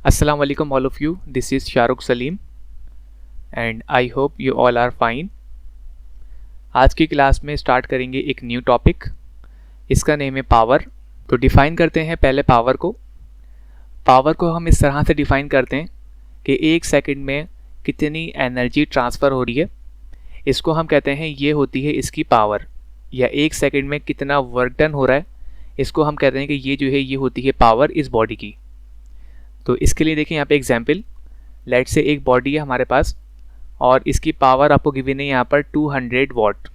Assalamu alaikum all of you. This is Shahrukh Salim and I hope you all are fine. आज की class में start करेंगे एक new topic. इसका name है पावर. तो डिफ़ाइन करते हैं पहले पावर को. पावर को हम इस तरह से डिफ़ाइन करते हैं कि एक सेकंड में कितनी एनर्जी ट्रांसफ़र हो रही है, इसको हम कहते हैं ये होती है इसकी पावर. या एक सेकंड में कितना वर्क डन हो रहा है, इसको हम कहते हैं कि ये जो है ये होती है पावर इस बॉडी की. तो इसके लिए देखें यहाँ पे एग्जाम्पल. लेट से एक बॉडी है हमारे पास और इसकी पावर आपको गिवन है यहाँ पर 200 वाट.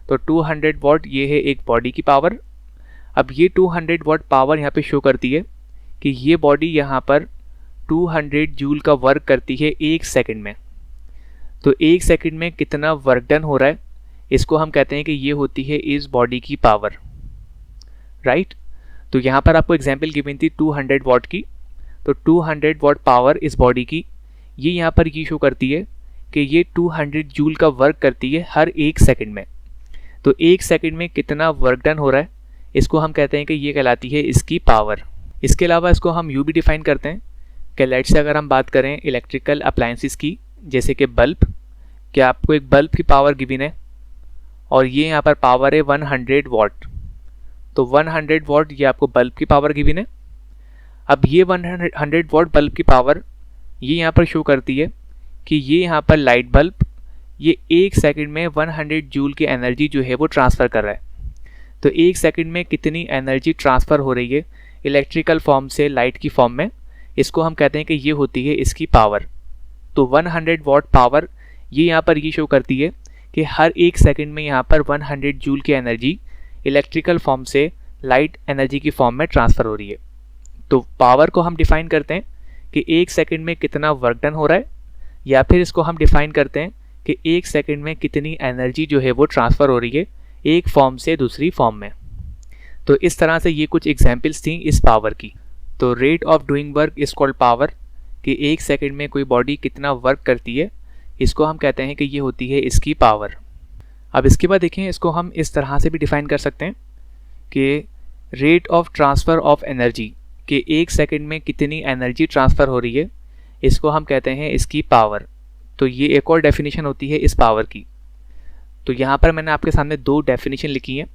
तो 200 वाट ये है एक बॉडी की पावर. अब ये 200 वाट पावर यहाँ पे शो करती है कि ये बॉडी यहाँ पर 200 जूल का वर्क करती है एक सेकंड में. तो एक सेकंड में कितना वर्क डन हो रहा है, इसको हम कहते हैं कि ये होती है इस बॉडी की पावर. राइट. तो यहाँ पर आपको एग्जाम्पल गिवन थी 200 वाट की. तो 200 वाट पावर इस बॉडी की ये यहाँ पर ये शो करती है कि ये 200 जूल का वर्क करती है हर एक सेकंड में. तो एक सेकंड में कितना वर्क डन हो रहा है, इसको हम कहते हैं कि ये कहलाती है इसकी पावर. इसके अलावा इसको हम यूँ भी डिफाइन करते हैं कि लेट से अगर हम बात करें इलेक्ट्रिकल अप्लायंसेस की, जैसे कि बल्ब. क्या आपको एक बल्ब की पावर गिवन है और ये यहाँ पर पावर है 100 वाट. तो 100 वाट ये आपको बल्ब की पावर गिवन है. अब ये 100 वाट बल्ब की पावर ये यहाँ पर शो करती है कि ये यहाँ पर लाइट बल्ब ये एक सेकंड में 100 जूल की एनर्जी जो है वो ट्रांसफ़र कर रहा है. तो एक सेकंड में कितनी एनर्जी ट्रांसफ़र हो रही है इलेक्ट्रिकल फॉर्म से लाइट की फॉर्म में, इसको हम कहते हैं कि ये होती है इसकी पावर. तो 100 वाट पावर ये यहाँ पर ये शो करती है कि हर एक सेकंड में यहाँ पर 100 जूल की एनर्जी इलेक्ट्रिकल फॉर्म से लाइट एनर्जी की फॉर्म में ट्रांसफ़र हो रही है. तो पावर को हम डिफ़ाइन करते हैं कि एक सेकंड में कितना वर्क डन हो रहा है, या फिर इसको हम डिफ़ाइन करते हैं कि एक सेकंड में कितनी एनर्जी जो है वो ट्रांसफ़र हो रही है एक फॉर्म से दूसरी फॉर्म में. तो इस तरह से ये कुछ एग्जांपल्स थी इस पावर की. तो rate of doing work is called power, कि एक सेकंड में कोई बॉडी कितना वर्क करती है, इसको हम कहते हैं कि ये होती है इसकी पावर. अब इसके बाद देखें, इसको हम इस तरह से भी डिफ़ाइन कर सकते हैं कि rate of transfer of energy, कि एक सेकंड में कितनी एनर्जी ट्रांसफ़र हो रही है, इसको हम कहते हैं इसकी पावर. तो ये एक और डेफिनेशन होती है इस पावर की. तो यहाँ पर मैंने आपके सामने दो डेफिनेशन लिखी हैं.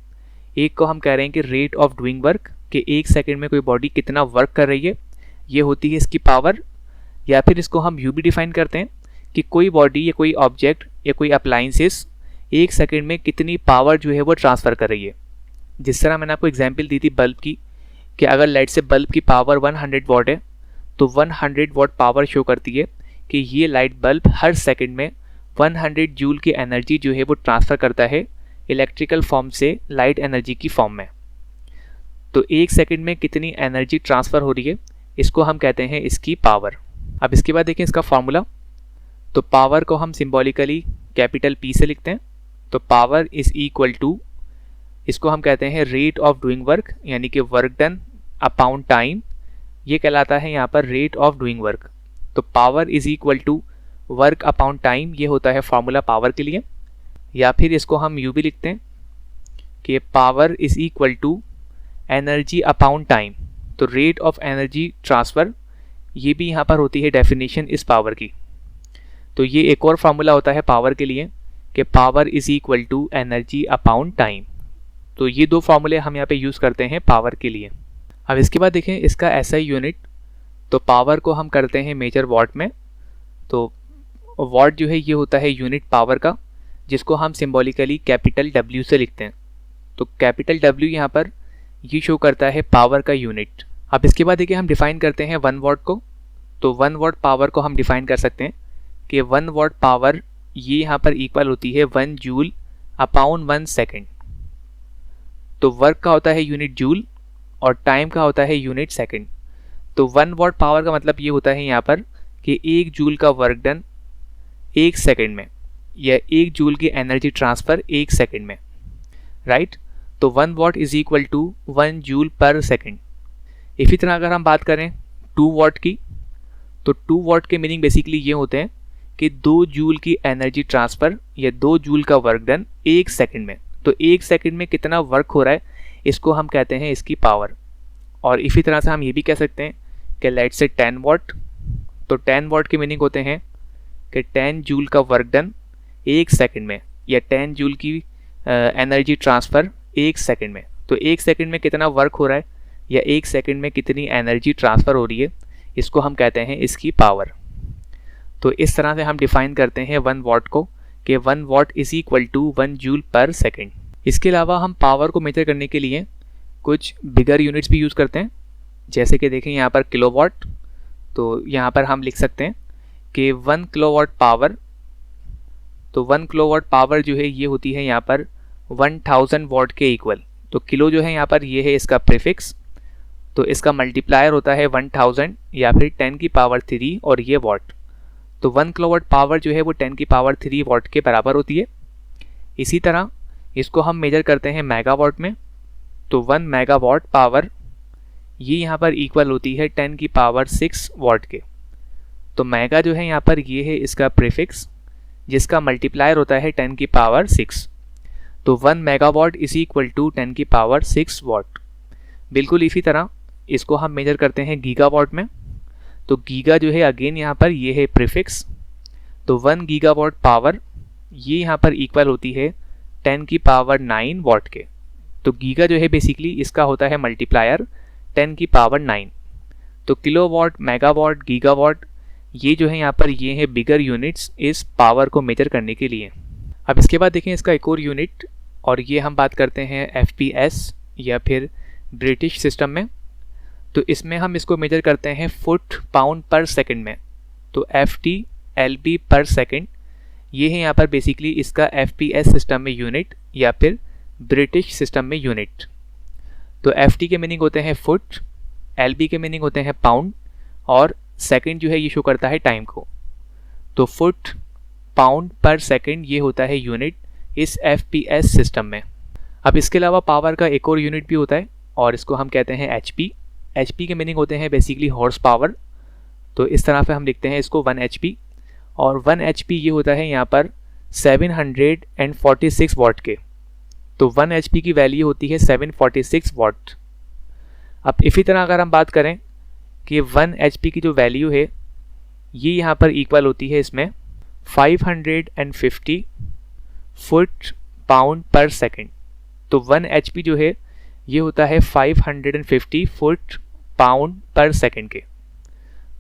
एक को हम कह रहे हैं कि रेट ऑफ डूइंग वर्क, कि एक सेकंड में कोई बॉडी कितना वर्क कर रही है, ये होती है इसकी पावर. या फिर इसको हम यूँ भी डिफ़ाइन करते हैं कि कोई बॉडी या कोई ऑब्जेक्ट या कोई अप्लायंसेस एक सेकेंड में कितनी पावर जो है वो ट्रांसफ़र कर रही है. जिस तरह मैंने आपको एग्जाम्पल दी थी बल्ब की, कि अगर लाइट से बल्ब की पावर 100 वाट है, तो 100 वाट पावर शो करती है कि ये लाइट बल्ब हर सेकंड में 100 जूल की एनर्जी जो है वो ट्रांसफ़र करता है इलेक्ट्रिकल फॉर्म से लाइट एनर्जी की फॉर्म में. तो एक सेकंड में कितनी एनर्जी ट्रांसफ़र हो रही है, इसको हम कहते हैं इसकी पावर. अब इसके बाद देखें इसका फॉर्मूला. तो पावर को हम सिम्बॉलिकली कैपिटल P से लिखते हैं. तो पावर इज़ इक्वल टू, इसको हम कहते हैं रेट ऑफ डूइंग वर्क, यानी कि वर्क डन अपॉन टाइम, ये कहलाता है यहाँ पर rate of doing work. So power is equal to work upon time, ये होता है फार्मूला पावर के लिए. या फिर इसको हम यूँ भी लिखते हैं कि power is equal to energy upon time. तो रेट ऑफ एनर्जी ट्रांसफ़र, ये भी यहाँ पर होती है डेफिनेशन इस पावर की. तो ये एक और फार्मूला होता है पावर के लिए कि power is equal to energy upon time. तो ये दो फार्मूले हम यहाँ पे यूज़ करते हैं पावर के लिए. अब इसके बाद देखें इसका SI यूनिट. तो पावर को हम करते हैं मेजर वाट में. तो वाट जो है ये होता है यूनिट पावर का, जिसको हम सिम्बॉलिकली कैपिटल W से लिखते हैं. तो कैपिटल W यहाँ पर ये शो करता है पावर का यूनिट. अब इसके बाद देखिए हम डिफ़ाइन करते हैं 1 वाट को. तो 1 वाट पावर को हम डिफ़ाइन कर सकते हैं कि 1 वाट पावर ये यहाँ पर इक्वल होती है 1 जूल अपॉन 1 सेकेंड. तो वर्क का होता है यूनिट जूल और टाइम का होता है यूनिट सेकंड. तो 1 वाट पावर का मतलब ये होता है यहाँ पर कि 1 जूल का वर्क डन एक सेकंड में, या 1 जूल की एनर्जी ट्रांसफ़र एक सेकंड में. राइट. तो 1 watt is equal to 1 joule per second. इसी तरह अगर हम बात करें 2 वाट की, तो 2 वाट के मीनिंग बेसिकली ये होते हैं कि 2 जूल की एनर्जी ट्रांसफ़र या 2 जूल का वर्क डन एक सेकंड में. तो एक सेकंड में कितना वर्क हो रहा है, इसको हम कहते हैं इसकी पावर. और इसी तरह से हम ये भी कह सकते हैं कि लेट्स से 10 वाट, तो 10 वाट की मीनिंग होते हैं कि 10 जूल का वर्क डन 1 सेकंड में, या 10 जूल की एनर्जी ट्रांसफ़र 1 सेकंड में। तो 1 सेकंड में कितना वर्क हो रहा है या 1 सेकंड में कितनी एनर्जी ट्रांसफ़र हो रही है, इसको हम कहते हैं इसकी पावर। तो इस तरह से हम डिफाइन करते हैं 1 वाट को कि 1 watt is equal to 1 joule per second. इसके अलावा हम पावर को मेजर करने के लिए कुछ बिगर यूनिट्स भी यूज़ करते हैं, जैसे कि देखें यहाँ पर किलोवाट। तो यहाँ पर हम लिख सकते हैं कि 1 किलोवाट पावर, तो 1 किलोवाट पावर जो है ये होती है यहाँ पर 1000 वाट के इक्वल। तो किलो जो है यहाँ पर ये है इसका प्रीफिक्स, तो इसका मल्टीप्लायर होता है 1000 या फिर 10 की पावर 3 और ये वाट। तो 1 किलोवाट पावर जो है वो 10 की पावर 3 वाट के बराबर होती है। इसी तरह इसको हम मेजर करते हैं मेगावाट में। तो 1 मेगावाट पावर ये यहाँ पर इक्वल होती है 10 की पावर 6 वाट के। तो मेगा जो है यहाँ पर ये है इसका प्रीफिक्स, जिसका मल्टीप्लायर होता है 10 की पावर 6। तो 1 मेगावाट इज इक्वल टू 10 की पावर 6 वाट। बिल्कुल इसी तरह इसको हम मेजर करते हैं गीगावाट में। तो गीगा जो है अगेन यहाँ पर ये है प्रीफिक्स। तो 1 गीगावाट पावर ये यहाँ पर इक्वल होती है 10 की पावर 9 वाट के। तो गीगा जो है बेसिकली इसका होता है मल्टीप्लायर 10 की पावर 9। तो किलोवाट, मेगावाट, गीगावाट ये जो है यहाँ पर ये है बिगर यूनिट्स इस पावर को मेजर करने के लिए। अब इसके बाद देखें इसका एक और यूनिट, और ये हम बात करते हैं FPS या फिर ब्रिटिश सिस्टम में। तो इसमें हम इसको मेजर करते हैं फुट पाउंड पर सेकंड में। तो FT LB पर सेकंड ये है यहाँ पर बेसिकली इसका FPS सिस्टम में यूनिट या फिर ब्रिटिश सिस्टम में यूनिट। तो FT के मीनिंग होते हैं फुट, LB के मीनिंग होते हैं पाउंड, और सेकंड जो है ये शो करता है टाइम को। तो फुट पाउंड पर सेकंड ये होता है यूनिट इस FPS सिस्टम में। अब इसके अलावा पावर का एक और यूनिट भी होता है और इसको हम कहते हैं HP। HP के मीनिंग होते हैं बेसिकली हॉर्स पावर। तो इस तरह से हम लिखते हैं इसको 1 HP, और 1 HP ये होता है यहाँ पर 746 वाट के। तो 1 HP की वैल्यू होती है 746 वाट। अब इसी तरह अगर हम बात करें कि 1 HP की जो वैल्यू है ये यहाँ पर इक्वल होती है इसमें 550 फुट पाउंड पर सेकंड। तो 1 HP जो है ये होता है 550 फुट पाउंड पर सेकंड के।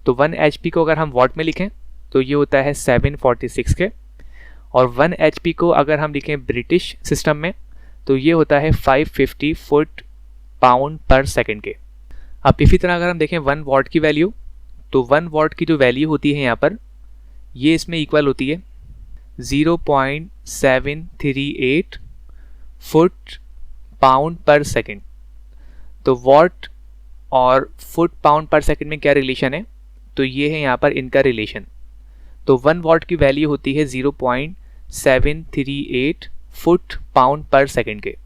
तो 1 HP को अगर हम वाट में लिखें तो ये होता है 746 के, और 1 HP को अगर हम लिखें ब्रिटिश सिस्टम में तो ये होता है 550 फुट पाउंड पर सेकंड के। अब इसी तरह अगर हम देखें 1 वाट की वैल्यू, तो 1 वाट की जो वैल्यू होती है यहाँ पर ये इसमें इक्वल होती है 0.738 फुट पाउंड पर सेकंड। तो वाट और फुट पाउंड पर सेकंड में क्या रिलेशन है, तो ये है यहाँ पर इनका रिलेशन। तो 1 वाट की वैल्यू होती है 0.738 फुट पाउंड पर सेकंड के।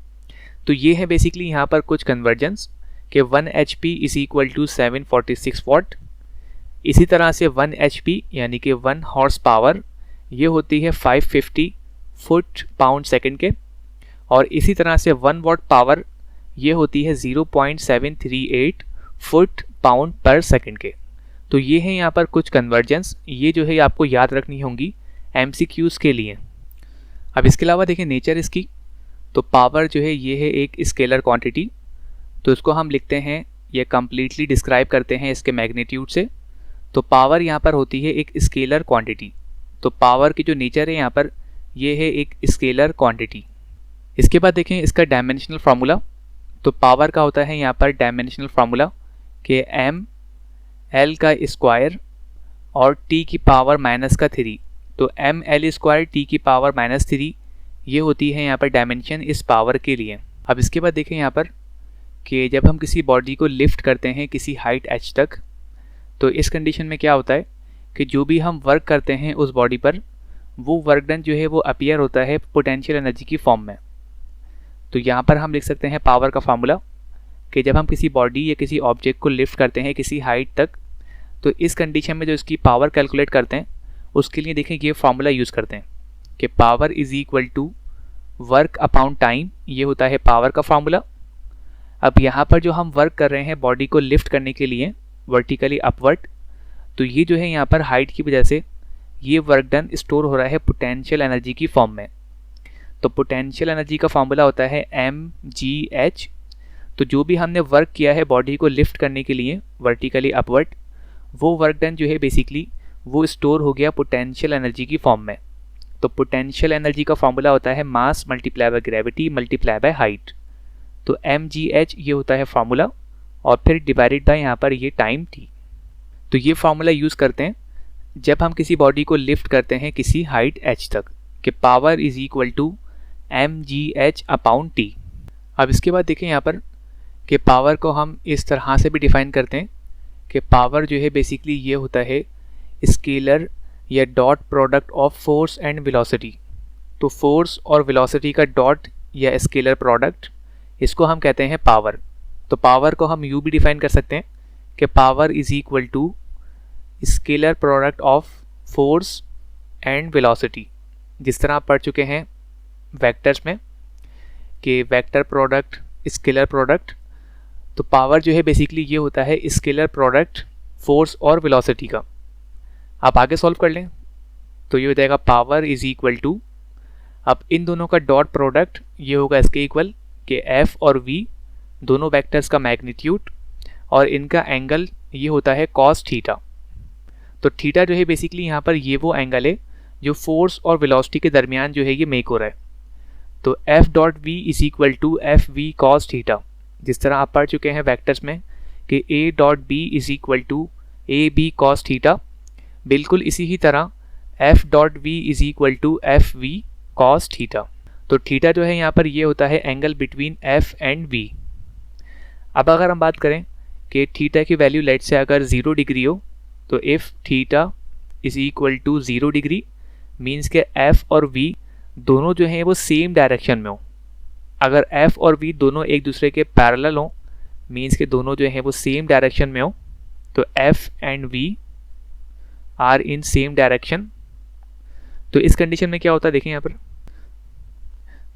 तो ये है बेसिकली यहाँ पर कुछ कन्वर्जेंस कि 1 HP इज इक्वल टू 746 वाट। इसी तरह से 1 HP यानी कि 1 हॉर्स पावर ये होती है 550 फुट पाउंड सेकंड के, और इसी तरह से 1 वाट पावर ये होती है 0.738 फुट पाउंड पर सेकंड के। तो ये है यहाँ पर कुछ कन्वर्जेंस, ये जो है आपको याद रखनी होंगी MCQs के लिए। अब इसके अलावा देखें नेचर इसकी, तो पावर जो है ये है एक स्केलर क्वांटिटी। तो इसको हम लिखते हैं, ये कम्प्लीटली डिस्क्राइब करते हैं इसके मैग्नीट्यूड से। तो पावर यहाँ पर होती है एक स्केलर क्वांटिटी। तो पावर की जो नेचर है यहाँ पर ये है एक स्केलर क्वांटिटी। इसके बाद देखें इसका डायमेंशनल फार्मूला। तो पावर का होता है यहाँ पर डायमेंशनल फार्मूला कि ML का स्क्वायर और T की पावर -3। तो ML स्क्वायर T की पावर -3 ये होती है यहाँ पर डायमेंशन इस पावर के लिए। अब इसके बाद देखें यहाँ पर कि जब हम किसी बॉडी को लिफ्ट करते हैं किसी हाइट h तक, तो इस कंडीशन में क्या होता है कि जो भी हम वर्क करते हैं उस बॉडी पर, वो वर्क डन जो है वो अपीयर होता है पोटेंशियल एनर्जी की फॉर्म में। तो यहाँ पर हम लिख सकते हैं पावर का फार्मूला कि जब हम किसी बॉडी या किसी ऑब्जेक्ट को लिफ्ट करते हैं किसी हाइट तक, तो इस कंडीशन में जो इसकी पावर कैलकुलेट करते हैं उसके लिए देखें ये फार्मूला यूज़ करते हैं कि power is equal to work upon time, ये होता है पावर का फार्मूला। अब यहाँ पर जो हम वर्क कर रहे हैं बॉडी को लिफ्ट करने के लिए, वर्टिकली अपवर्ड। तो ये जो है यहाँ पर हाइट की वजह से ये वर्क डन स्टोर हो रहा है पोटेंशियल एनर्जी की फॉर्म में। तो पोटेंशियल एनर्जी का फॉर्मूला होता है mgh। तो जो भी हमने वर्क किया है बॉडी को लिफ्ट करने के लिए वर्टिकली अपवर्ड, वो वर्क डन जो है बेसिकली वो स्टोर हो गया पोटेंशियल एनर्जी की फॉर्म में। तो पोटेंशियल एनर्जी का फॉर्मूला होता है मास multiply by gravity multiply by height. तो mgh ये होता है फार्मूला और फिर डिवाइडेड बाय यहाँ पर ये टाइम t। तो ये फार्मूला यूज़ करते हैं जब हम किसी बॉडी को लिफ्ट करते हैं किसी हाइट h तक, कि power is equal to mgh upon t। अब इसके बाद देखें यहाँ पर कि पावर को हम इस तरह से भी डिफाइन करते हैं कि पावर जो है बेसिकली ये होता है स्केलर या dot product of force and velocity. तो फोर्स और वेलोसिटी का डॉट या स्केलर प्रोडक्ट, इसको हम कहते हैं पावर। तो पावर को हम यूँ भी डिफाइन कर सकते हैं कि power is equal to scalar product of force and velocity. जिस तरह आप पढ़ चुके हैं वेक्टर्स में कि वेक्टर प्रोडक्ट स्केलर प्रोडक्ट, तो पावर जो है बेसिकली ये होता है स्केलर प्रोडक्ट फोर्स और वेलोसिटी का। आप आगे सॉल्व कर लें तो ये हो जाएगा पावर इज इक्वल टू, अब इन दोनों का डॉट प्रोडक्ट ये होगा इसके इक्वल कि f और v दोनों वेक्टर्स का मैग्नीट्यूड और इनका एंगल ये होता है cos थीटा। तो थीटा जो है बेसिकली यहाँ पर ये वो एंगल है जो फोर्स और वेलोसिटी के दरमियान जो है ये मेक हो रहा है। तो f dot v is equal to F V cos theta. जिस तरह आप पढ़ चुके हैं वेक्टर्स में कि a dot b is equal to A B cos theta, बिल्कुल इसी ही तरह f dot v is equal to F V cos theta. तो थीटा जो है यहाँ पर ये होता है angle between f and v। अब अगर हम बात करें कि थीटा की वैल्यू लेट से अगर 0 डिग्री हो, तो if theta is equal to 0 degree means के f और v दोनों जो हैं वो सेम डायरेक्शन में हो। अगर f और v दोनों एक दूसरे के पैरेलल हो मीन्स के दोनों जो हैं वो सेम डायरेक्शन में हो, तो f and v are in same direction. तो इस कंडीशन में क्या होता है देखें यहाँ पर,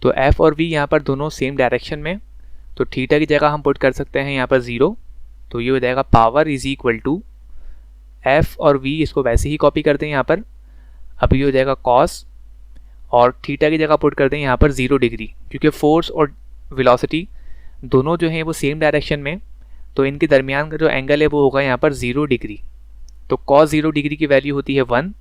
तो f और v यहाँ पर दोनों सेम डायरेक्शन में, तो थीटा की जगह हम पुट कर सकते हैं यहाँ पर 0। तो ये हो जाएगा power is equal to f और v, इसको वैसे ही कॉपी करते हैं यहाँ पर। अब ये हो जाएगा कॉस और थीटा की जगह पुट करते हैं यहाँ पर 0 डिग्री, क्योंकि फोर्स और वेलोसिटी दोनों जो हैं वो सेम डायरेक्शन में, तो इनके दरमियान का जो एंगल है वो होगा यहाँ पर 0 डिग्री। तो कॉस 0 डिग्री की वैल्यू होती है 1।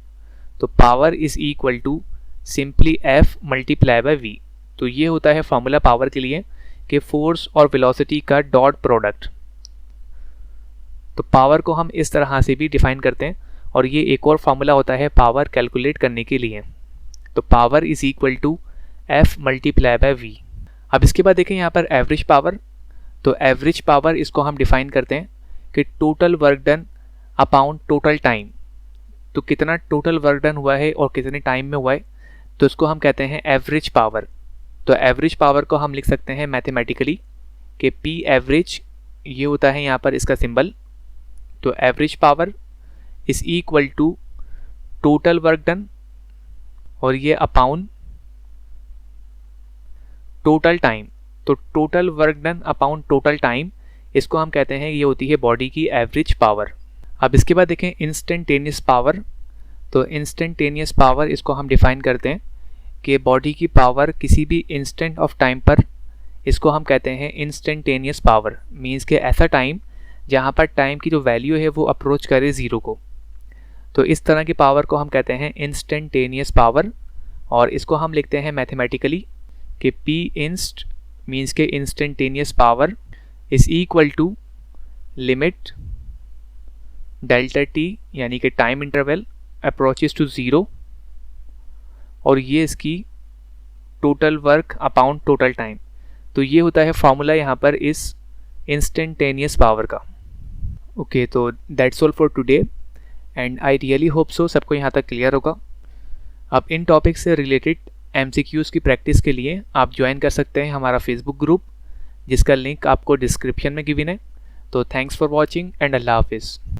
तो power is equal to simply f multiply by v। तो ये होता है फॉर्मूला पावर के लिए कि फोर्स और वेलोसिटी का डॉट प्रोडक्ट। तो पावर को हम इस तरह से भी डिफाइन करते हैं और ये एक और फार्मूला होता है पावर कैलकुलेट करने के लिए। तो power is equal to f multiply by v। अब इसके बाद देखें यहाँ पर एवरेज पावर। तो एवरेज पावर इसको हम डिफाइन करते हैं कि total work done upon total time. तो कितना टोटल वर्क डन हुआ है और कितने टाइम में हुआ है, तो इसको हम कहते हैं एवरेज पावर। तो एवरेज पावर को हम लिख सकते हैं मैथमेटिकली कि P एवरेज ये होता है यहाँ पर इसका सिंबल। तो average power is equal to total work done और ये अपॉन टोटल टाइम। तो total work done upon total time, इसको हम कहते हैं ये होती है बॉडी की एवरेज पावर। अब इसके बाद देखें इंस्टेंटेनियस पावर। तो इंस्टेंटेनियस पावर इसको हम डिफाइन करते हैं कि बॉडी की पावर किसी भी इंस्टेंट ऑफ टाइम पर, इसको हम कहते हैं इंस्टेंटेनियस पावर। मीन्स के ऐसा टाइम जहाँ पर टाइम की जो वैल्यू है वो अप्रोच करे 0 को। तो इस तरह की पावर को हम कहते हैं इंस्टेंटेनियस पावर और इसको हम लिखते हैं मैथमेटिकली कि P इंस्ट मीन्स के instantaneous power is equal to limit delta t यानी कि टाइम इंटरवल अप्रोचेस टू 0 और ये इसकी total work upon total time. तो ये होता है फॉर्मूला यहाँ पर इस इंस्टेंटेनियस पावर का। ओके, तो that's all for today and I really hope so सबको यहाँ तक क्लियर होगा। अब इन टॉपिक से रिलेटेड MCQs की प्रैक्टिस के लिए आप ज्वाइन कर सकते हैं हमारा फेसबुक ग्रुप, जिसका लिंक आपको डिस्क्रिप्शन में गिवन है। तो थैंक्स फॉर वॉचिंग एंड अल्लाह हाफिज़।